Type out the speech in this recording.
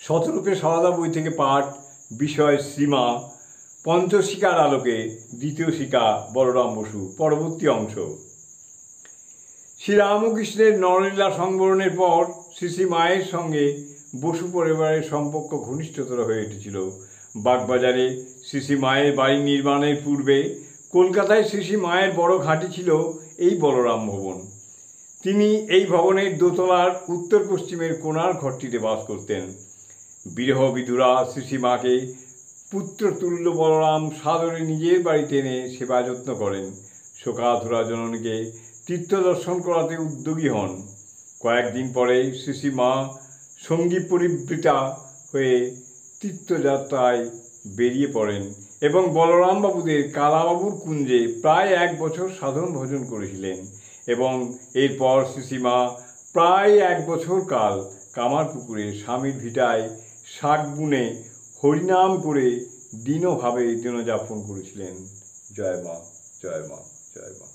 শতরূপে সারদা বই থেকে পাঠ, বিষয় শ্রীমা, পঞ্চশিকার আলোকে দ্বিতীয় শিকা বলরাম বসু, পরবর্তী অংশ। শ্রীরামকৃষ্ণের নরলীলা সংবরণের পর শ্রী মায়ের সঙ্গে বসু পরিবারের সম্পর্ক ঘনিষ্ঠতর হয়ে উঠেছিল। বাগবাজারে শ্রী মায়ের বাড়ি নির্মাণের পূর্বে কলকাতায় শ্রী মায়ের বড় ঘাঁটি ছিল এই বলরাম ভবন। তিনি এই ভবনের দোতলার উত্তর পশ্চিমের কোণার ঘরটিতে বাস করতেন। বিরহ বিধুরা শ্রী মাকে পুত্রতুল্য বলরাম সাদরে নিজের বাড়িতে এনে সেবা যত্ন করেন। শোকাধুরা জননীকে তীর্থ দর্শন করাতে উদ্যোগী হন। কয়েকদিন পরে শ্রী মা সঙ্গী পরিবৃতা হয়ে তীর্থযাত্রায় বেরিয়ে পড়েন এবং বলরামবাবুদের কালাবাবুর কুঞ্জে প্রায় 1 বছর সাধন ভোজন করেছিলেন এবং এরপর শ্রী মা প্রায় 1 বছর কাল কামারপুকুরে স্বামীর ভিটায় শাক বুনে হরিনাম করে দীনভাবে দিনযাপন করেছিলেন। জয় মা, জয় মা, জয় মা।